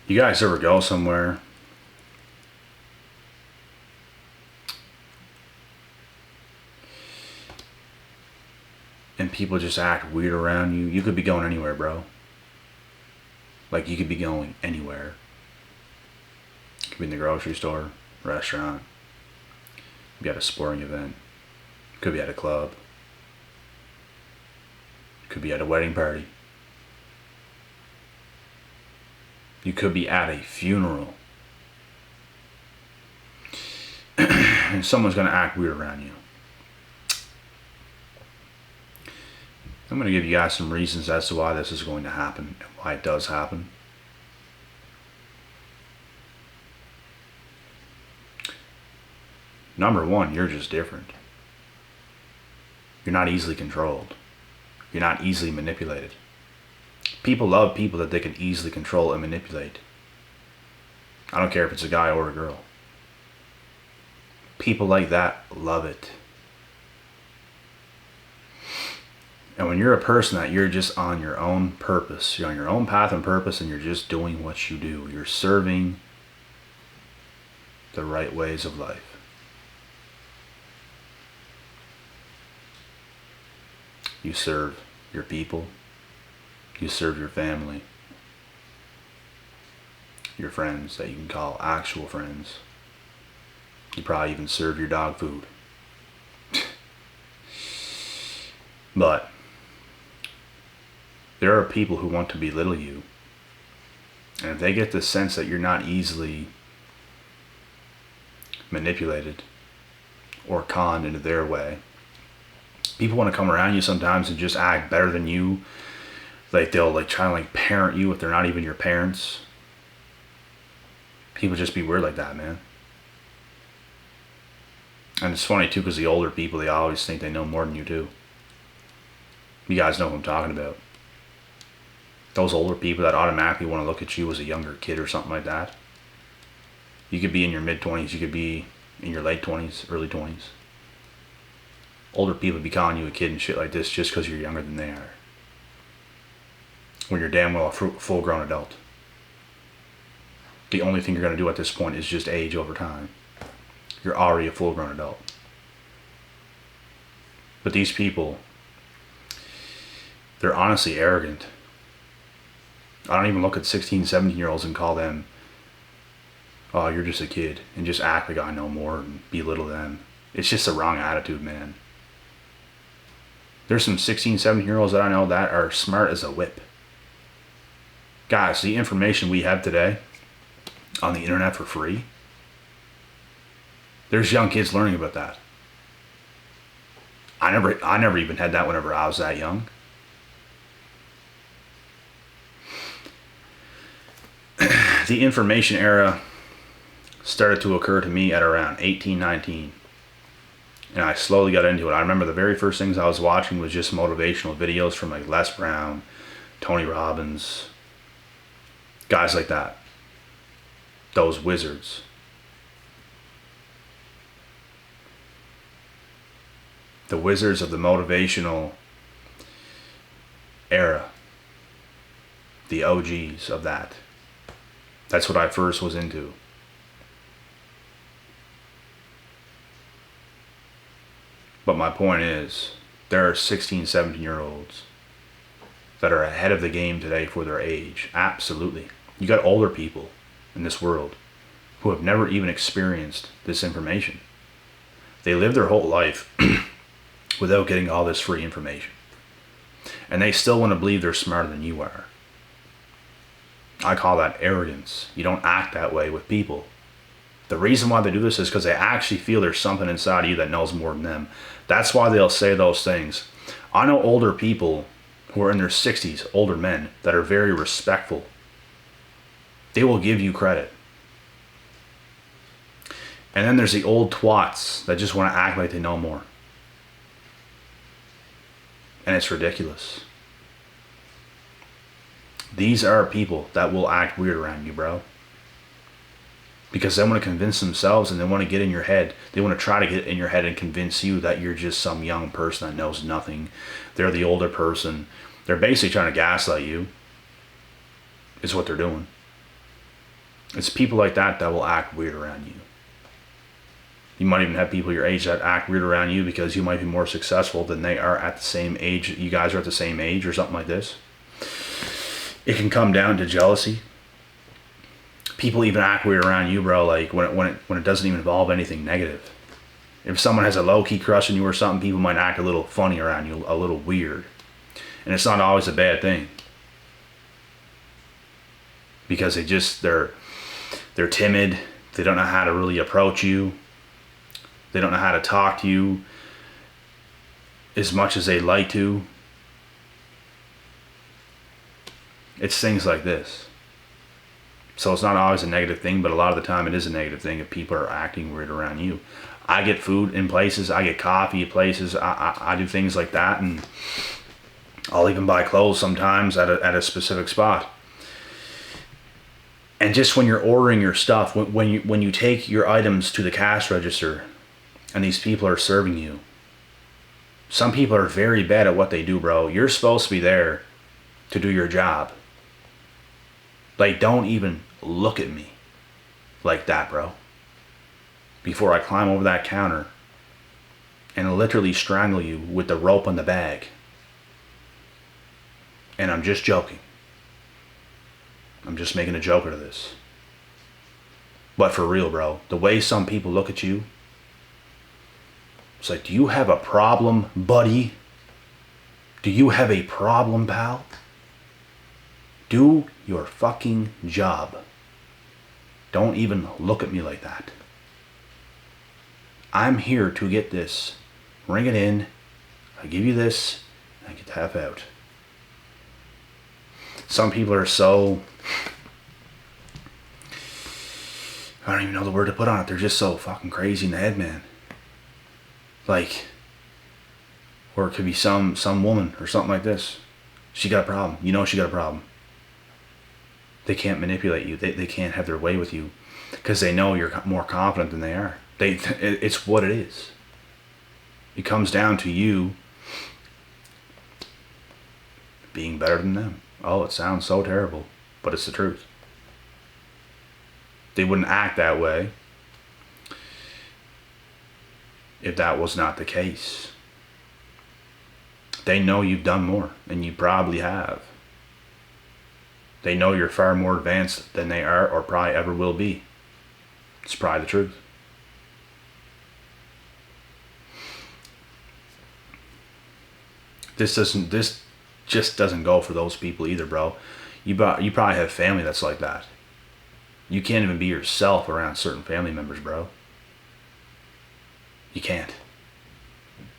You guys ever go somewhere and people just act weird around you? You could be going anywhere, bro. Like, you could be going anywhere. You could be in the grocery store, restaurant. You could be at a sporting event. You could be at a club. You could be at a wedding party. You could be at a funeral. And someone's going to act weird around you. I'm going to give you guys some reasons as to why this is going to happen and why it does happen. Number one, you're just different. You're not easily controlled. You're not easily manipulated. People love people that they can easily control and manipulate. I don't care if it's a guy or a girl. People like that love it. And when you're a person that you're just on your own purpose, you're on your own path and purpose, and you're just doing what you do, you're serving the right ways of life. You serve your people. You serve your family. Your friends that you can call actual friends. You probably even serve your dog food. But there are people who want to belittle you. And if they get the sense that you're not easily manipulated or conned into their way, people want to come around you sometimes and just act better than you. Like, they'll try to parent you if they're not even your parents. People just be weird like that, man. And it's funny too, because the older people, they always think they know more than you do. You guys know what I'm talking about. Those older people that automatically want to look at you as a younger kid or something like that. You could be in your mid-20s, you could be in your late 20s, early 20s. Older people be calling you a kid and shit like this just because you're younger than they are. When you're damn well a full-grown adult. The only thing you're going to do at this point is just age over time. You're already a full-grown adult. But these people, they're honestly arrogant. I don't even look at 16, 17-year-olds and call them, oh, you're just a kid, and just act like I know more and belittle them. It's just the wrong attitude, man. There's some 16, 17-year-olds that I know that are smart as a whip. Guys, the information we have today on the internet for free, there's young kids learning about that. I never even had that whenever I was that young. The information era started to occur to me at around 18, 19. And I slowly got into it. I remember the very first things I was watching was just motivational videos from Les Brown, Tony Robbins, guys like that. Those wizards. The wizards of the motivational era. The OGs of that. That's what I first was into. But my point is, there are 16, 17-year-olds that are ahead of the game today for their age. Absolutely. You got older people in this world who have never even experienced this information. They live their whole life without getting all this free information. And they still want to believe they're smarter than you are. I call that arrogance. You don't act that way with people. The reason why they do this is because they actually feel there's something inside of you that knows more than them. That's why they'll say those things. I know older people who are in their 60s, older men, that are very respectful. They will give you credit. And then there's the old twats that just want to act like they know more. And it's ridiculous. These are people that will act weird around you, bro. Because they want to convince themselves and they want to get in your head. They want to try to get in your head and convince you that you're just some young person that knows nothing. They're the older person. They're basically trying to gaslight you, is what they're doing. It's people like that that will act weird around you. You might even have people your age that act weird around you because you might be more successful than they are at the same age. You guys are at the same age or something like this. It can come down to jealousy. People even act weird around you, bro, like when it doesn't even involve anything negative. If someone has a low-key crush on you or something, people might act a little funny around you, a little weird. And it's not always a bad thing. Because they're timid, they don't know how to really approach you. They don't know how to talk to you as much as they'd like to. It's things like this. So it's not always a negative thing, but a lot of the time it is a negative thing if people are acting weird around you. I get food in places, I get coffee at places, I do things like that, and I'll even buy clothes sometimes at a specific spot. And just when you're ordering your stuff, when you take your items to the cash register and these people are serving you, some people are very bad at what they do, bro. You're supposed to be there to do your job. Like, don't even look at me like that, bro. Before I climb over that counter and literally strangle you with the rope on the bag. And I'm just joking. I'm just making a joke out of this. But for real, bro, the way some people look at you, it's like, do you have a problem, buddy? Do you have a problem, pal? Do your fucking job. Don't even look at me like that. I'm here to get this. Ring it in. I give you this. I get to have out. Some people are so... I don't even know the word to put on it. They're just so fucking crazy in the head, man. Like... Or it could be some woman or something like this. She got a problem. You know she got a problem. They can't manipulate you. They can't have their way with you because they know you're more confident than they are. It's what it is. It comes down to you being better than them. Oh, it sounds so terrible, but it's the truth. They wouldn't act that way if that was not the case. They know you've done more, and you probably have. They know you're far more advanced than they are or probably ever will be. It's probably the truth. This just doesn't go for those people either, bro. You probably have family that's like that. You can't even be yourself around certain family members, bro. You can't.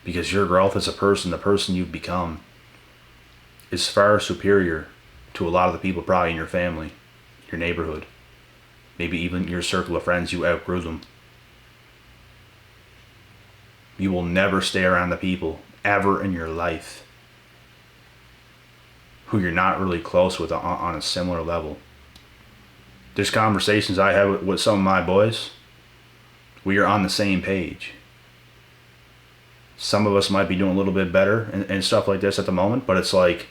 Because your growth as a person, the person you've become, is far superior to a lot of the people probably in your family, your neighborhood, maybe even your circle of friends. You outgrew them. You will never stay around the people ever in your life who you're not really close with on a similar level. There's conversations I have with some of my boys. We are on the same page. Some of us might be doing a little bit better and stuff like this at the moment, but it's like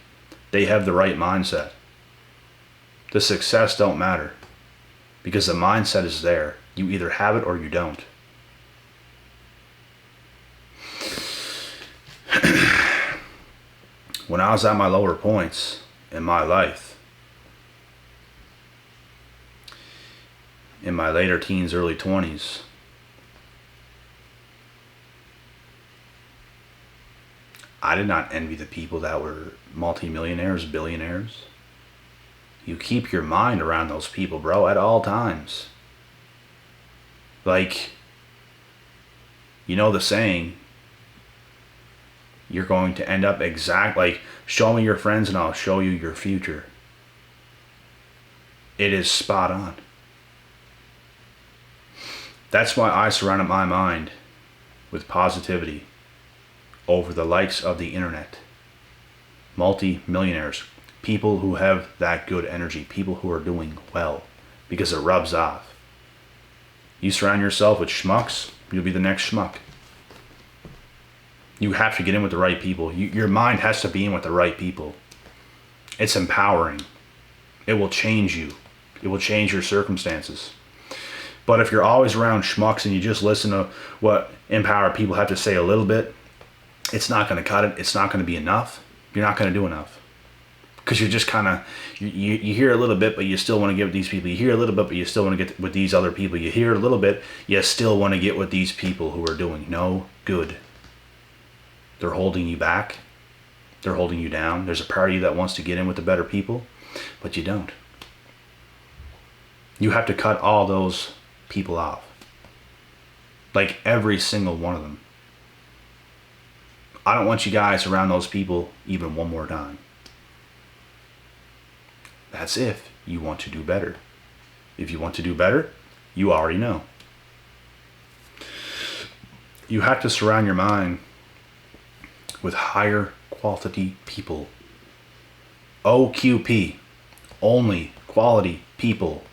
they have the right mindset. The success don't matter because the mindset is there. You either have it or you don't. When I was at my lower points in my life, in my later teens, early 20s, I did not envy the people that were multimillionaires, billionaires. You keep your mind around those people, bro, at all times. Like, you know the saying, you're going to end up like, show me your friends and I'll show you your future. It is spot on. That's why I surrounded my mind with positivity over the likes of the internet. Multi-millionaires. People who have that good energy. People who are doing well. Because it rubs off. You surround yourself with schmucks, you'll be the next schmuck. You have to get in with the right people. Your mind has to be in with the right people. It's empowering. It will change you. It will change your circumstances. But if you're always around schmucks and you just listen to what empowered people have to say a little bit, it's not going to cut it. It's not going to be enough. You're not going to do enough. Because you're just kind of, you hear a little bit, but you still want to get with these people. You hear a little bit, but you still want to get with these other people. You hear a little bit, you still want to get with these people who are doing no good. They're holding you back. They're holding you down. There's a part of you that wants to get in with the better people, but you don't. You have to cut all those people off. Like every single one of them. I don't want you guys around those people even one more time. That's if you want to do better. If you want to do better, you already know. You have to surround your mind with higher quality people. OQP. Only quality people.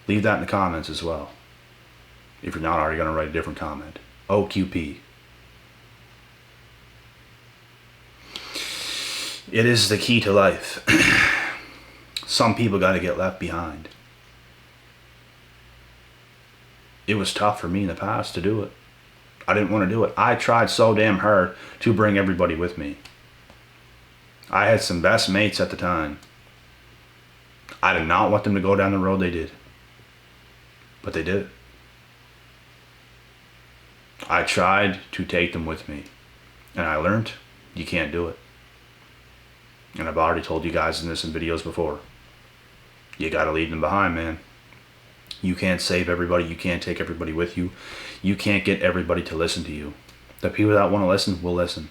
Leave that in the comments as well. If you're not already going to write a different comment. OQP. It is the key to life. Some people got to get left behind. It was tough for me in the past to do it. I didn't want to do it. I tried so damn hard to bring everybody with me. I had some best mates at the time. I did not want them to go down the road they did. But they did. I tried to take them with me. And I learned you can't do it. And I've already told you guys in videos before. You gotta leave them behind, man. You can't save everybody. You can't take everybody with you. You can't get everybody to listen to you. The people that want to listen will listen.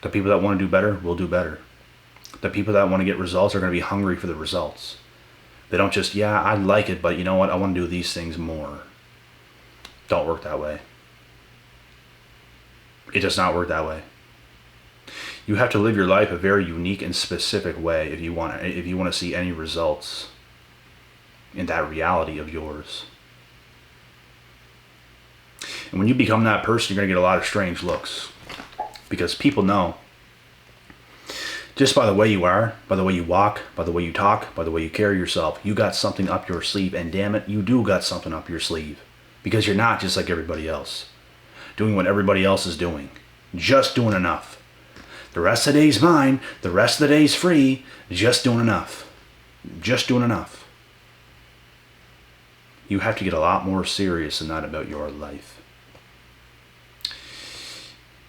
The people that want to do better will do better. The people that want to get results are going to be hungry for the results. They don't just, yeah, I like it, but you know what? I want to do these things more. Don't work that way. It does not work that way. You have to live your life a very unique and specific way if you want to see any results in that reality of yours. And when you become that person, you're going to get a lot of strange looks. Because people know, just by the way you are, by the way you walk, by the way you talk, by the way you carry yourself, you got something up your sleeve. And damn it, you do got something up your sleeve. Because you're not just like everybody else. Doing what everybody else is doing. Just doing enough. The rest of the day's mine. The rest of the day's free. Just doing enough. Just doing enough. You have to get a lot more serious than that about your life.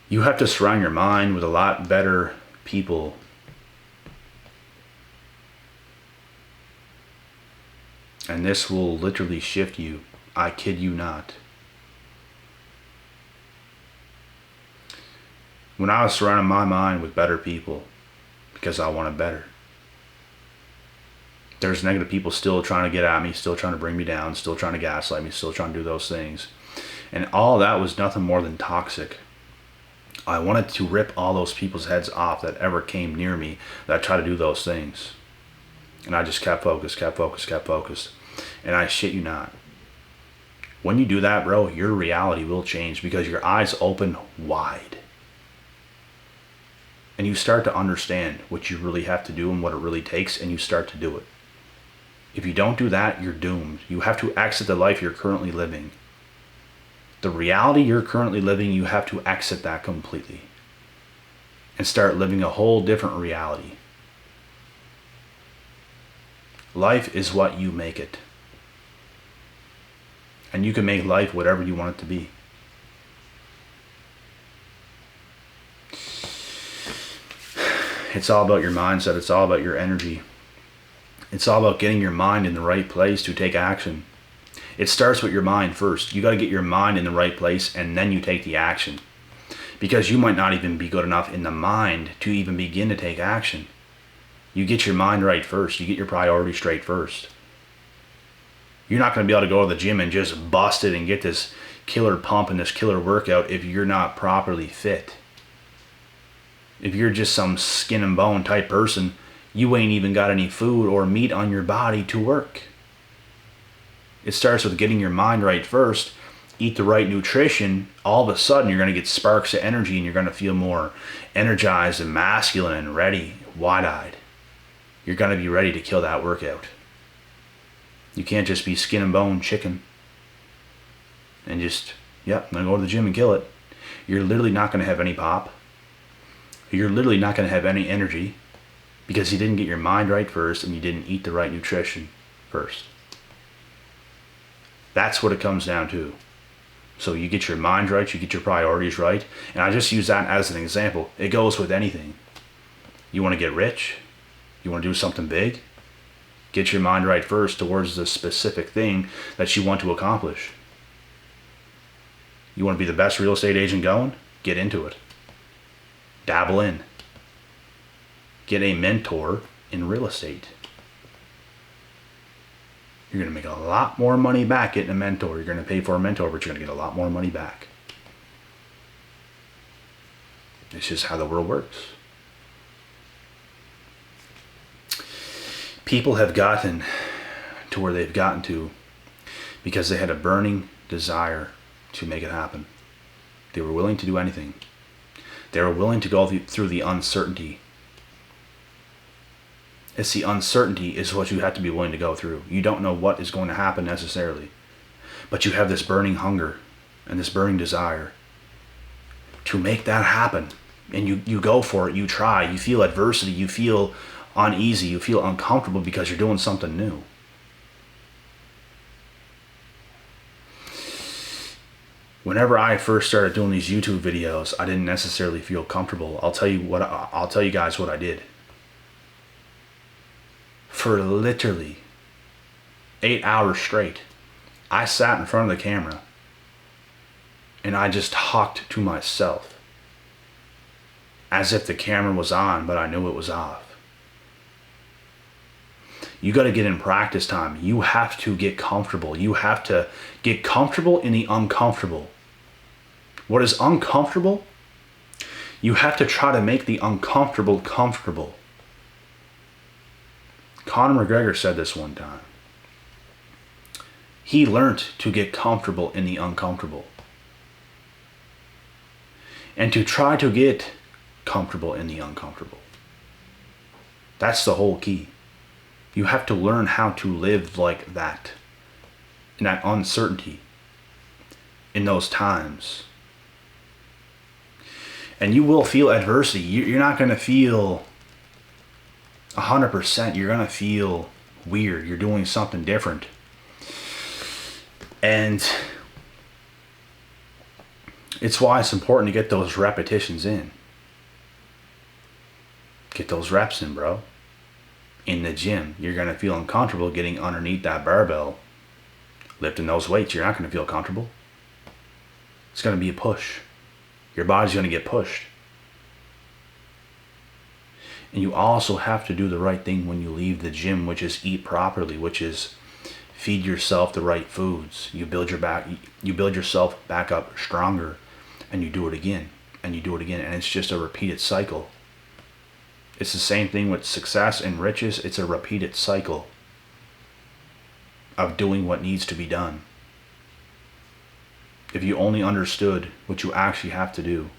You have to surround your mind with a lot better people. And this will literally shift you. I kid you not. When I was surrounding my mind with better people, because I wanted better, there's negative people still trying to get at me, still trying to bring me down, still trying to gaslight me, still trying to do those things. And all that was nothing more than toxic. I wanted to rip all those people's heads off that ever came near me that tried to do those things. And I just kept focused, kept focused, kept focused. And I shit you not. When you do that, bro, your reality will change because your eyes open wide. And you start to understand what you really have to do and what it really takes, and you start to do it. If you don't do that, you're doomed. You have to exit the life you're currently living. The reality you're currently living, you have to exit that completely. And start living a whole different reality. Life is what you make it. And you can make life whatever you want it to be. It's all about your mindset. It's all about your energy. It's all about getting your mind in the right place to take action. It starts with your mind first. You got to get your mind in the right place and then you take the action. Because you might not even be good enough in the mind to even begin to take action. You get your mind right first. You get your priorities straight first. You're not going to be able to go to the gym and just bust it and get this killer pump and this killer workout if you're not properly fit. If you're just some skin and bone type person, you ain't even got any food or meat on your body to work. It starts with getting your mind right first, eat the right nutrition, all of a sudden you're going to get sparks of energy and you're going to feel more energized and masculine and ready, wide-eyed. You're going to be ready to kill that workout. You can't just be skin and bone chicken and just, I'm going to go to the gym and kill it. You're literally not going to have any pop. You're literally not going to have any energy because you didn't get your mind right first and you didn't eat the right nutrition first. That's what it comes down to. So you get your mind right, you get your priorities right. And I just use that as an example. It goes with anything. You want to get rich? You want to do something big? Get your mind right first towards the specific thing that you want to accomplish. You want to be the best real estate agent going? Get into it. Dabble in. Get a mentor in real estate. You're going to make a lot more money back getting a mentor. You're going to pay for a mentor, but you're going to get a lot more money back. It's just how the world works. People have gotten to where they've gotten to because they had a burning desire to make it happen. They were willing to do anything. They were willing to go through the uncertainty. It's the uncertainty is what you have to be willing to go through. You don't know what is going to happen necessarily, but you have this burning hunger and this burning desire to make that happen. And you go for it, you try, you feel adversity, you feel uneasy, you feel uncomfortable because you're doing something new. Whenever I first started doing these YouTube videos, I didn't necessarily feel comfortable. I'll tell you guys what I did. For literally 8 hours straight, I sat in front of the camera and I just talked to myself as if the camera was on, but I knew it was off. You got to get in practice time. You have to get comfortable. You have to get comfortable in the uncomfortable. What is uncomfortable? You have to try to make the uncomfortable comfortable. Conor McGregor said this one time. He learned to get comfortable in the uncomfortable. And to try to get comfortable in the uncomfortable. That's the whole key. You have to learn how to live like that. In that uncertainty. In those times. And you will feel adversity. You're not going to feel 100%. You're going to feel weird. You're doing something different. And it's why it's important to get those repetitions in. Get those reps in, bro. In the gym, you're going to feel uncomfortable getting underneath that barbell. Lifting those weights, you're not going to feel comfortable. It's going to be a push. Your body's going to get pushed. And you also have to do the right thing when you leave the gym, which is eat properly, which is feed yourself the right foods. You build yourself back up stronger, and you do it again, and you do it again, and it's just a repeated cycle. It's the same thing with success and riches. It's a repeated cycle of doing what needs to be done. If you only understood what you actually have to do.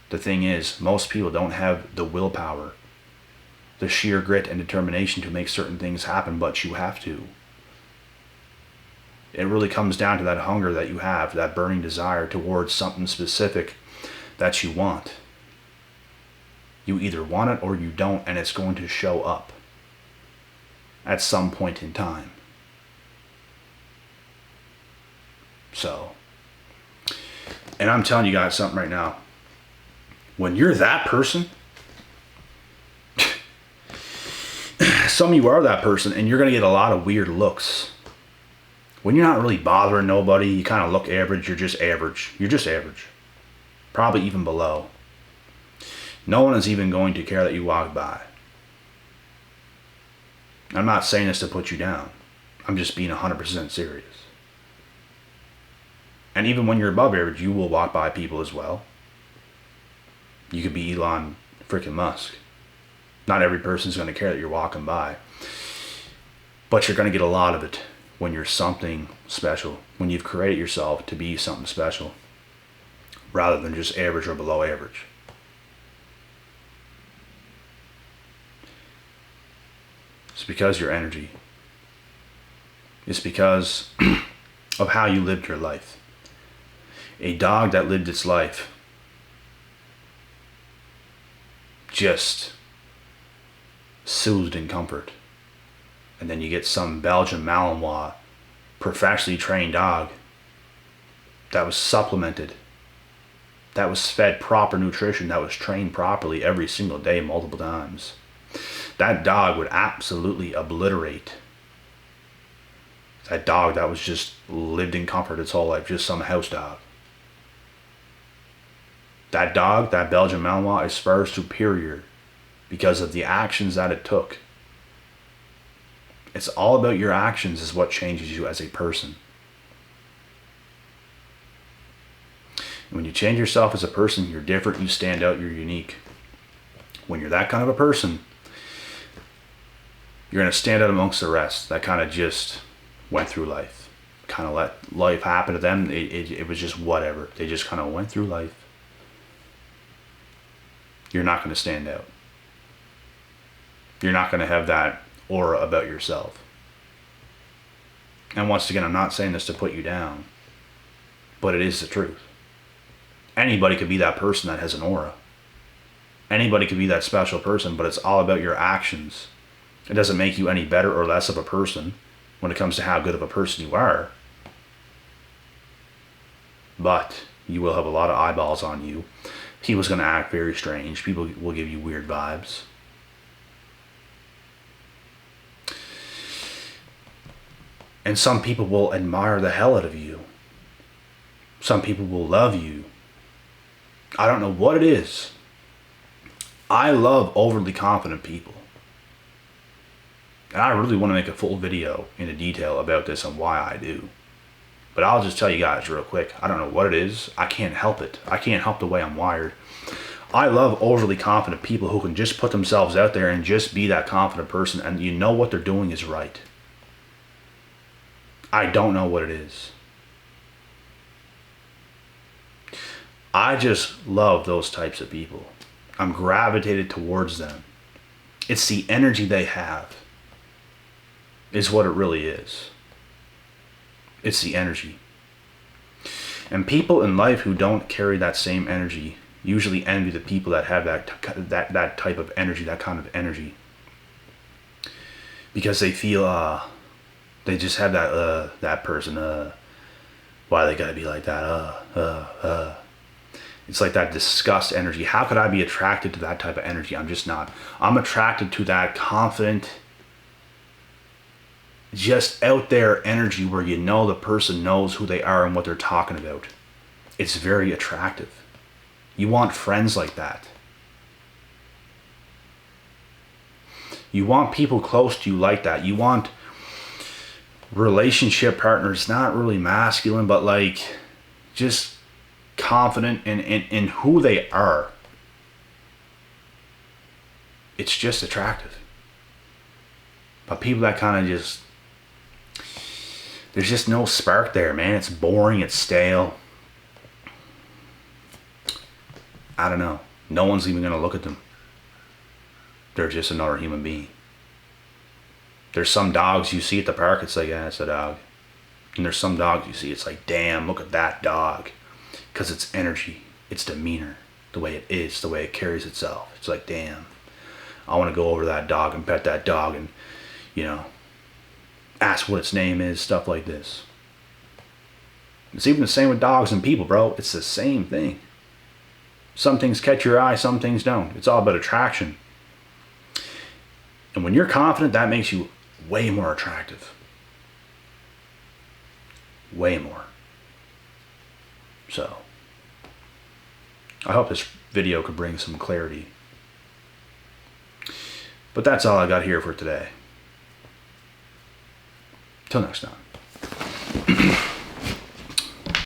The thing is, most people don't have the willpower, the sheer grit and determination to make certain things happen, but you have to. It really comes down to that hunger that you have, that burning desire towards something specific that you want. You either want it or you don't, and it's going to show up at some point in time. So, and I'm telling you guys something right now. When you're that person, some of you are that person, and you're going to get a lot of weird looks. When you're not really bothering nobody, you kind of look average, you're just average. You're just average. Probably even below. No one is even going to care that you walk by. I'm not saying this to put you down. I'm just being 100% serious. And even when you're above average, you will walk by people as well. You could be Elon freaking Musk. Not every person's going to care that you're walking by. But you're going to get a lot of it when you're something special, when you've created yourself to be something special, rather than just average or below average. It's because your energy. It's because of how you lived your life. A dog that lived its life just soothed in comfort. And then you get some Belgian Malinois, professionally trained dog that was supplemented, that was fed proper nutrition, that was trained properly every single day, multiple times. That dog would absolutely obliterate that dog that was just lived in comfort its whole life, just some house dog. That dog, that Belgian Malinois, is far superior because of the actions that it took. It's all about your actions is what changes you as a person. When you change yourself as a person, you're different, you stand out, you're unique. When you're that kind of a person, you're going to stand out amongst the rest that kind of just went through life. Kind of let life happen to them. It was just whatever. They just kind of went through life. You're not going to stand out. You're not going to have that aura about yourself. And once again, I'm not saying this to put you down, but it is the truth. Anybody could be that person that has an aura. Anybody could be that special person, but it's all about your actions. It doesn't make you any better or less of a person when it comes to how good of a person you are. But you will have a lot of eyeballs on you. People's going to act very strange. People will give you weird vibes. And some people will admire the hell out of you. Some people will love you. I don't know what it is. I love overly confident people. And I really want to make a full video in detail about this and why I do. But I'll just tell you guys real quick. I don't know what it is. I can't help it. I can't help the way I'm wired. I love overly confident people who can just put themselves out there and just be that confident person, and you know what they're doing is right. I don't know what it is. I just love those types of people. I'm gravitated towards them. It's the energy they have is what it really is. It's the energy. And people in life who don't carry that same energy usually envy the people that have that type of energy, that kind of energy. Because they feel they just have that person, why they gotta be like that, It's like that disgust energy. How could I be attracted to that type of energy? I'm just not. I'm attracted to that confident, just out there energy where you know the person knows who they are and what they're talking about. It's very attractive. You want friends like that. You want people close to you like that. You want relationship partners, not really masculine, but like just confident in who they are. It's just attractive. But people that kind of just, there's just no spark there, man. It's boring, it's stale. I don't know. No one's even going to look at them. They're just another human being. There's some dogs you see at the park, it's like, yeah, it's a dog. And there's some dogs you see, it's like, damn, look at that dog. Because it's energy, it's demeanor, the way it is, the way it carries itself. It's like, damn, I want to go over that dog and pet that dog and, you know, ask what its name is, stuff like this. It's even the same with dogs and people, bro. It's the same thing. Some things catch your eye, some things don't. It's all about attraction. And when you're confident, that makes you way more attractive. Way more. So, I hope this video could bring some clarity. But that's all I got here for today. Till next time.